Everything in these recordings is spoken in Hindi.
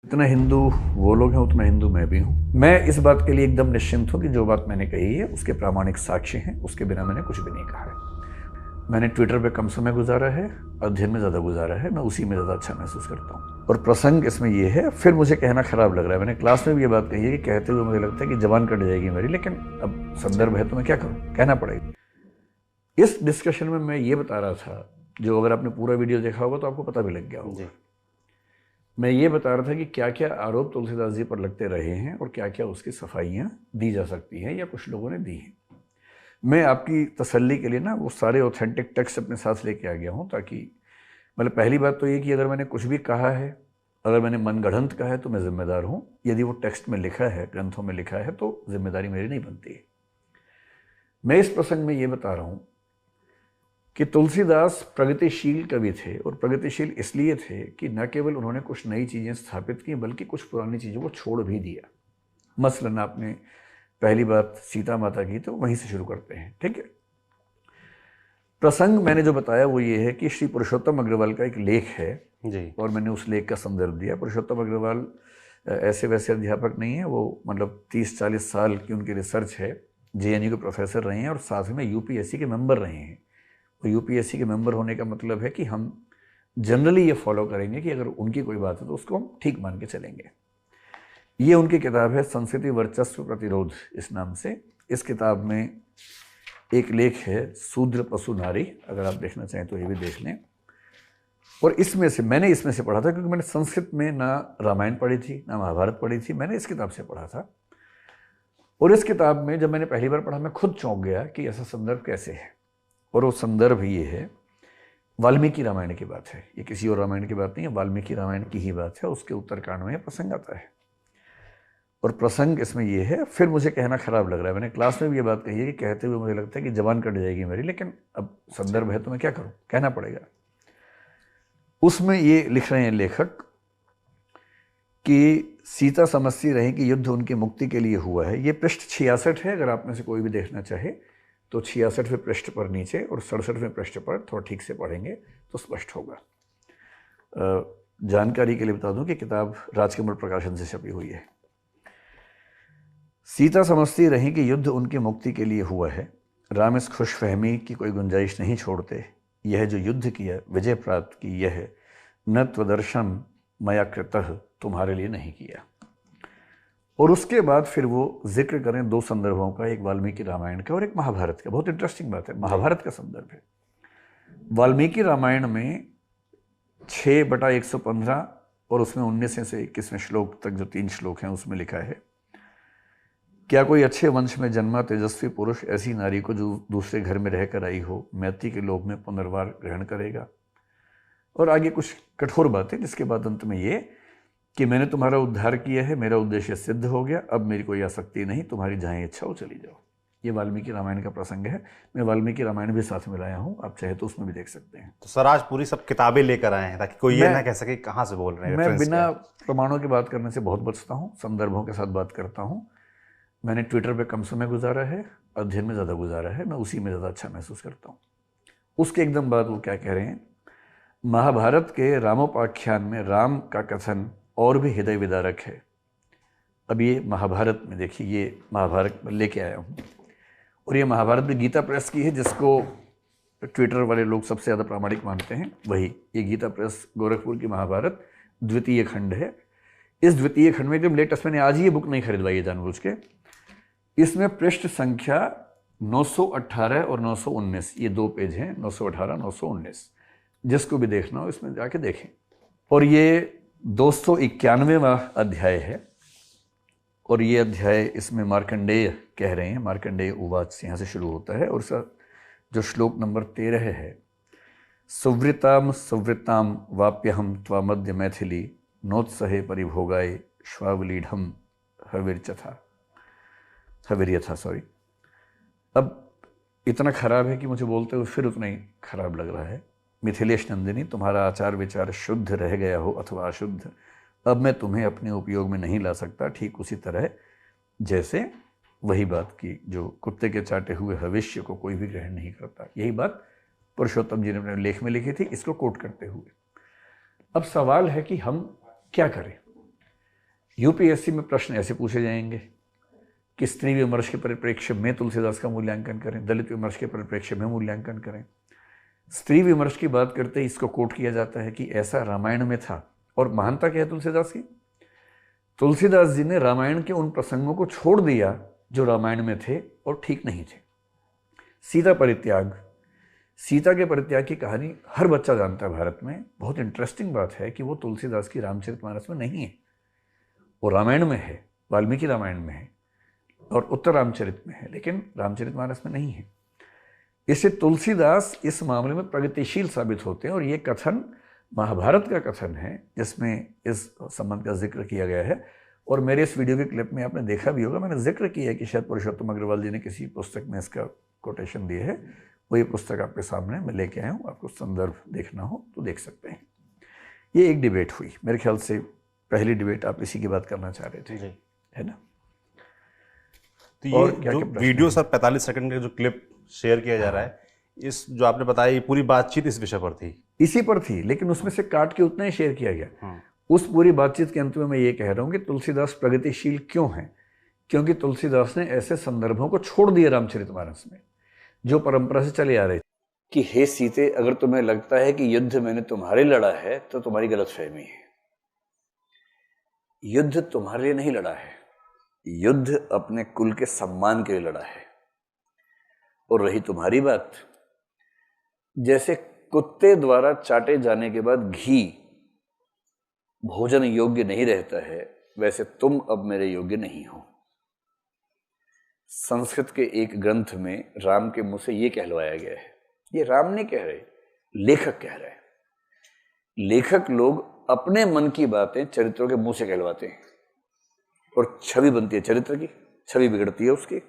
जितना हिंदू वो लोग हैं उतना हिंदू मैं भी हूँ। मैं इस बात के लिए एकदम निश्चिंत हूँ कि जो बात मैंने कही है उसके प्रामाणिक साक्ष्य हैं, उसके बिना मैंने कुछ भी नहीं कहा है। मैंने ट्विटर पे कम समय गुजारा है, अध्ययन में ज़्यादा गुजारा है, मैं उसी में ज़्यादा अच्छा महसूस करता हूँ। और प्रसंग इसमें ये है, फिर मुझे कहना खराब लग रहा है। मैंने क्लास में भी ये बात कही है कि कहते हुए मुझे लगता है कि जबान कट जाएगी मेरी, लेकिन अब संदर्भ है तो मैं क्या करूँ, कहना पड़ेगा। इस डिस्कशन में मैं ये बता रहा था, जो अगर आपने पूरा वीडियो देखा होगा तो आपको पता भी लग गया होगा। मैं ये बता रहा था कि क्या क्या आरोप तुलसीदास जी पर लगते रहे हैं और क्या क्या उसकी सफाइयाँ दी जा सकती हैं या कुछ लोगों ने दी हैं। मैं आपकी तसल्ली के लिए ना वो सारे ऑथेंटिक टेक्स्ट अपने साथ लेके आ गया हूँ, ताकि मतलब पहली बात तो ये कि अगर मैंने कुछ भी कहा है, अगर मैंने मनगढ़ंत कहा है तो मैं जिम्मेदार हूँ। यदि वो टेक्स्ट में लिखा है, ग्रंथों में लिखा है, तो जिम्मेदारी मेरी नहीं बनती है। मैं इस प्रसंग में ये बता रहा हूँ कि तुलसीदास प्रगतिशील कवि थे, और प्रगतिशील इसलिए थे कि न केवल उन्होंने कुछ नई चीज़ें स्थापित की बल्कि कुछ पुरानी चीज़ों को छोड़ भी दिया। मसलन आपने पहली बात सीता माता की, तो वहीं से शुरू करते हैं, ठीक है। प्रसंग मैंने जो बताया वो ये है कि श्री पुरुषोत्तम अग्रवाल का एक लेख है जी। और मैंने उस लेख का संदर्भ दिया। पुरुषोत्तम अग्रवाल ऐसे वैसे अध्यापक नहीं है, वो मतलब 30-40 साल की उनकी रिसर्च है। जेएनयू के प्रोफेसर रहे हैं और साथ में यूपीएससी के मेंबर रहे हैं। तो यूपीएससी के मेंबर होने का मतलब है कि हम जनरली ये फॉलो करेंगे कि अगर उनकी कोई बात है तो उसको हम ठीक मान के चलेंगे। ये उनकी किताब है संस्कृति वर्चस्व प्रतिरोध, इस नाम से। इस किताब में एक लेख है शूद्र पशु नारी, अगर आप देखना चाहें तो ये भी देख लें। और इसमें से मैंने इसमें से पढ़ा था, क्योंकि मैंने संस्कृत में ना रामायण पढ़ी थी ना महाभारत पढ़ी थी, मैंने इस किताब से पढ़ा था। और इस किताब में जब मैंने पहली बार पढ़ा मैं खुद चौंक गया कि ऐसा संदर्भ कैसे है। और वो संदर्भ ये है, वाल्मीकि रामायण की बात है। ये किसी और रामायण की बात नहीं है, वाल्मीकि रामायण की ही बात है। उसके उत्तरकांड में प्रसंग आता है और प्रसंग इसमें ये है। फिर मुझे कहना खराब लग रहा है, मैंने क्लास में भी ये बात कही है कि कहते हुए मुझे लगता है कि जबान कट जाएगी मेरी, लेकिन अब संदर्भ है तो मैं क्या करूं, कहना पड़ेगा। उसमें ये लिख रहे हैं लेखक कि सीता समझती रही कि युद्ध उनकी मुक्ति के लिए हुआ है। ये पृष्ठ 66 है, अगर आप में से कोई भी देखना चाहे तो 66वें पृष्ठ पर नीचे और 67वें पृष्ठ पर थोड़ा ठीक से पढ़ेंगे तो स्पष्ट होगा। जानकारी के लिए बता दूं कि किताब राजकमल प्रकाशन से छपी हुई है। सीता समझती रही कि युद्ध उनकी मुक्ति के लिए हुआ है। राम इस खुशफहमी की कोई गुंजाइश नहीं छोड़ते। यह जो युद्ध किया, विजय प्राप्त की, यह न त्वदर्शन मया कृतः, तुम्हारे लिए नहीं किया। और उसके बाद फिर वो जिक्र करें दो संदर्भों का, एक वाल्मीकि रामायण का और एक महाभारत का। बहुत इंटरेस्टिंग बात है, महाभारत का संदर्भ है। वाल्मीकि रामायण में 6/115 और उसमें 19 से 21वें श्लोक तक जो 3 श्लोक हैं उसमें लिखा है, क्या कोई अच्छे वंश में जन्मा तेजस्वी पुरुष ऐसी नारी को जो दूसरे घर में रहकर आई हो, मैत्री के लोभ में पुनर्वार ग्रहण करेगा। और आगे कुछ कठोर बातें, जिसके बाद अंत में ये कि मैंने तुम्हारा उद्धार किया है, मेरा उद्देश्य सिद्ध हो गया, अब मेरी कोई आसक्ति नहीं, तुम्हारी जहाँ इच्छा हो चली जाओ। ये वाल्मीकि रामायण का प्रसंग है। मैं वाल्मीकि रामायण भी साथ में लाया हूँ, आप चाहे तो उसमें भी देख सकते हैं। तो सर आज पूरी सब किताबें लेकर आए हैं ताकि कोई ये ना कह सके कहाँ से बोल रहे हैं, मैं रेफरेंस क्या बिना है। प्रमाणों की बात करने से बहुत बचता हूँ, संदर्भों के साथ बात करता हूँ। मैंने ट्विटर पे कम समय गुजारा है, अध्ययन में ज़्यादा गुजारा है, मैं उसी में ज़्यादा अच्छा महसूस करता हूँ। उसके एकदम बाद वो क्या कह रहे हैं, महाभारत के रामोपाख्यान में राम का कथन और भी हृदय विदारक है। अब ये महाभारत में देखिए, ये महाभारत लेके आया हूँ और ये महाभारत भी गीता प्रेस की है, जिसको ट्विटर वाले लोग सबसे ज़्यादा प्रामाणिक मानते हैं। वही ये गीता प्रेस गोरखपुर की महाभारत द्वितीय खंड है। इस द्वितीय खंड में एकदम लेटेस्ट, मैंने आज ही ये बुक नहीं खरीदवाई है जानबूझ के। इसमें पृष्ठ संख्या 918 और 919, ये 2 पेज हैं, 918 919। जिसको भी देखना हो इसमें जाके देखें। और ये 291वां अध्याय है और ये अध्याय, इसमें मार्कंडेय कह रहे हैं, मार्कंडेय उवाच से यहाँ से शुरू होता है। और जो श्लोक नंबर 13 है, सुवृताम सुवृताम वाप्यहम त्वामद्य मैथिली नोत्सहे परिभोगाय श्वावलीढ़ हविर्यथा। सॉरी, अब इतना खराब है कि मुझे बोलते हुए फिर उतना ही खराब लग रहा है। मिथिलेश नंदिनी, तुम्हारा आचार विचार शुद्ध रह गया हो अथवा अशुद्ध, अब मैं तुम्हें अपने उपयोग में नहीं ला सकता। ठीक उसी तरह जैसे वही बात की जो कुत्ते के चाटे हुए भविष्य को कोई भी ग्रहण नहीं करता। यही बात पुरुषोत्तम जी ने अपने लेख में लिखी थी, इसको कोट करते हुए। अब सवाल है कि हम क्या करें। यूपीएससी में प्रश्न ऐसे पूछे जाएंगे कि स्त्री विमर्श के परिप्रेक्ष्य में तुलसीदास का मूल्यांकन करें, दलित विमर्श के परिप्रेक्ष्य में मूल्यांकन करें। स्त्री विमर्श की बात करते ही इसको कोट किया जाता है कि ऐसा रामायण में था। और महानता क्या है तुलसीदास की? तुलसीदास जी ने रामायण के उन प्रसंगों को छोड़ दिया जो रामायण में थे और ठीक नहीं थे। सीता परित्याग, सीता के परित्याग की कहानी हर बच्चा जानता है भारत में। बहुत इंटरेस्टिंग बात है कि वो तुलसीदास की रामचरितमानस में नहीं है, वो रामायण में है, वाल्मीकि रामायण में है और उत्तर रामचरित में है, लेकिन रामचरितमानस में नहीं है। इससे तुलसीदास इस मामले में प्रगतिशील साबित होते हैं। और ये कथन महाभारत का कथन है जिसमें इस संबंध का जिक्र किया गया है। और मेरे इस वीडियो के क्लिप में आपने देखा भी होगा, मैंने जिक्र किया है कि शायद पुरुषोत्तम अग्रवाल जी ने किसी पुस्तक में इसका कोटेशन दिए है। वही पुस्तक आपके सामने मैं लेके आया हूँ, आपको संदर्भ देखना हो तो देख सकते हैं। ये एक डिबेट हुई, मेरे ख्याल से पहली डिबेट आप इसी की बात करना चाह रहे थे, है ना? तो ये जो वीडियो सर 45 सेकंड का जो क्लिप शेयर किया जा रहा है, इस जो आपने बताया ये पूरी बातचीत इस विषय पर थी, इसी पर थी, लेकिन उसमें से काट के उतना ही शेयर किया गया। उस पूरी बातचीत के अंत में मैं ये कह रहा हूँ कि तुलसीदास प्रगतिशील क्यों हैं? क्योंकि तुलसीदास ने ऐसे संदर्भों को छोड़ दिए रामचरितमानस में जो परंपरा से चले आ रहे थे कि हे सीते, अगर तुम्हें लगता है कि युद्ध मैंने तुम्हारे लड़ा है तो तुम्हारी गलतफहमी है। युद्ध तुम्हारे लिए नहीं लड़ा है, युद्ध अपने कुल के सम्मान के लिए लड़ा है। और रही तुम्हारी बात, जैसे कुत्ते द्वारा चाटे जाने के बाद घी भोजन योग्य नहीं रहता है, वैसे तुम अब मेरे योग्य नहीं हो। संस्कृत के एक ग्रंथ में राम के मुंह से यह कहलवाया गया है। ये राम नहीं कह रहे, लेखक कह रहे हैं। लेखक लोग अपने मन की बातें चरित्रों के मुंह से कहलवाते हैं और छवि बनती है चरित्र की, छवि बिगड़ती है उसकी।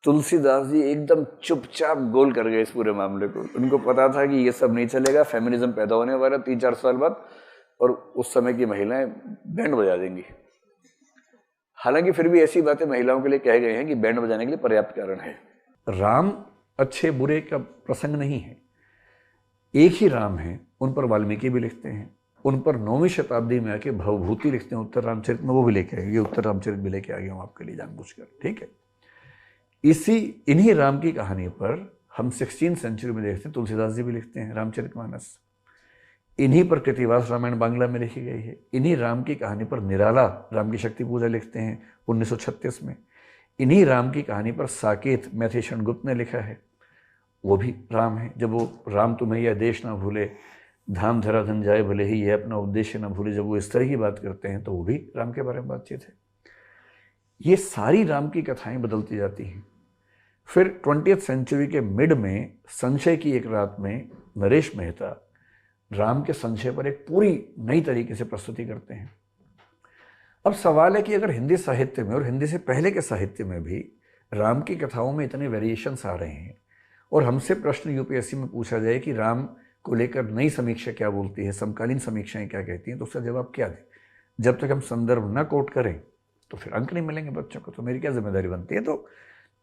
तुलसीदास जी एकदम चुपचाप गोल कर गए इस पूरे मामले को। उनको पता था कि ये सब नहीं चलेगा, फेमिनिज्म पैदा होने वाला 3-4 साल बाद, और उस समय की महिलाएं बैंड बजा देंगी। हालांकि फिर भी ऐसी बातें महिलाओं के लिए कह गए हैं कि बैंड बजाने के लिए पर्याप्त कारण है। राम अच्छे बुरे का प्रसंग नहीं है, एक ही राम है। उन पर वाल्मीकि भी लिखते हैं, उन पर 9वीं शताब्दी में आके भवभूति लिखते हैं उत्तर रामचरित में, वो भी लेके आए। ये उत्तर रामचरित भी लेके आ गया हूँ आपके लिए जानबूझकर, ठीक है। इन्हीं राम की कहानी पर हम 16वीं सेंचुरी में देखते हैं तुलसीदास जी भी लिखते हैं रामचरितमानस। इन्हीं पर कृतिवास रामायण बांग्ला में लिखी गई है। इन्हीं राम की कहानी पर निराला राम की शक्ति पूजा लिखते हैं 1936 में। इन्हीं राम की कहानी पर साकेत मैथिली गुप्त ने लिखा है, वो भी राम है। जब वो राम तुम्हें यह देश ना भूले, धाम धरा धन जाए भले ही, यह अपना उद्देश्य ना भूले, जब वो इस तरह की बात करते हैं तो वो भी राम के बारे में बातचीत है। ये सारी राम की कथाएं बदलती जाती हैं। फिर 20वीं सेंचुरी के मिड में संशय की एक रात में नरेश मेहता राम के संशय पर एक पूरी नई तरीके से प्रस्तुति करते हैं। अब सवाल है कि अगर हिंदी साहित्य में और हिंदी से पहले के साहित्य में भी राम की कथाओं में इतने वेरिएशंस आ रहे हैं और हमसे प्रश्न यूपीएससी में पूछा जाए कि राम को लेकर नई समीक्षा क्या बोलती है, समकालीन समीक्षाएं क्या कहती हैं, तो उसका जवाब क्या दें? जब तक हम संदर्भ न कोट करें तो फिर अंक नहीं मिलेंगे बच्चों को, तो मेरी क्या जिम्मेदारी बनती है? तो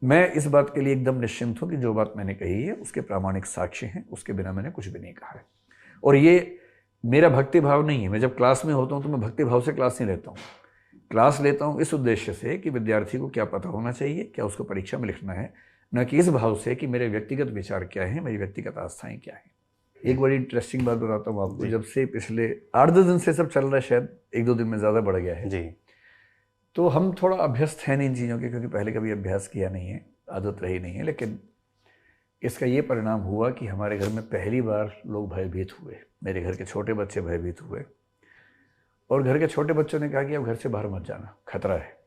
मैं इस बात के लिए एकदम निश्चिंत हूँ कि जो बात मैंने कही है उसके प्रामाणिक साक्ष्य हैं, उसके बिना मैंने कुछ भी नहीं कहा है। और ये मेरा भक्ति भाव नहीं है। मैं जब क्लास में होता हूँ तो मैं भक्ति भाव से क्लास नहीं लेता हूँ। क्लास लेता हूँ इस उद्देश्य से कि विद्यार्थी को क्या पता होना चाहिए, क्या उसको परीक्षा में लिखना है, न कि इस भाव से कि मेरे व्यक्तिगत विचार क्या हैं, मेरी व्यक्तिगत आस्थाएं क्या हैं। एक बड़ी इंटरेस्टिंग बात बताता हूँ आपको। जब से पिछले 8-10 दिन से सब चल रहा है, शायद 1-2 दिन में ज़्यादा बढ़ गया है जी, तो हम थोड़ा अभ्यस्त हैं इन चीज़ों के, क्योंकि पहले कभी अभ्यास किया नहीं है, आदत रही नहीं है। लेकिन इसका ये परिणाम हुआ कि हमारे घर में पहली बार लोग भयभीत हुए। मेरे घर के छोटे बच्चे भयभीत हुए और घर के छोटे बच्चों ने कहा कि अब घर से बाहर मत जाना, खतरा है।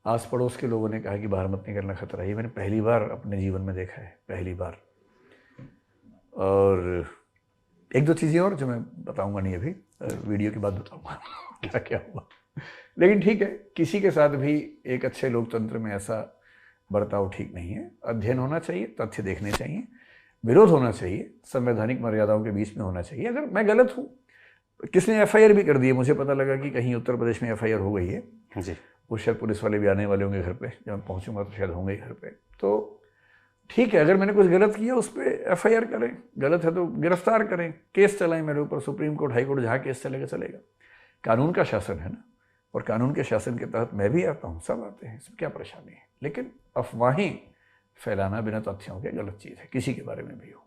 आस पड़ोस के लोगों ने कहा कि बाहर मत निकलना, खतरा है। ये मैंने पहली बार अपने जीवन में देखा है, पहली बार। और 1-2 चीज़ें और जो मैं बताऊंगा नहीं, अभी वीडियो के बाद बताऊंगा क्या हुआ। लेकिन ठीक है, किसी के साथ भी एक अच्छे लोकतंत्र में ऐसा बर्ताव ठीक नहीं है। अध्ययन होना चाहिए, तथ्य देखने चाहिए, विरोध होना चाहिए, संवैधानिक मर्यादाओं के बीच में होना चाहिए। अगर मैं गलत हूँ, किसने एफआईआर भी कर दी है, मुझे पता लगा कि कहीं उत्तर प्रदेश में एफआईआर हो गई है जी। वो शायद पुलिस वाले भी आने वाले होंगे घर पे, जब मैं पहुँचूंगा तो शायद होंगे घर पे। तो ठीक है, अगर मैंने कुछ गलत किया उस पर एफआईआर करें, गलत है तो गिरफ्तार करें, केस चलाएं मेरे ऊपर, सुप्रीम कोर्ट, हाई कोर्ट, जहाँ केस चलेगा चलेगा। कानून का शासन है ना, और कानून के शासन के तहत मैं भी आता हूँ, सब आते हैं, इसमें क्या परेशानी है। लेकिन अफवाहें फैलाना बिना तथ्यों के गलत चीज़ है, किसी के बारे में भी हो।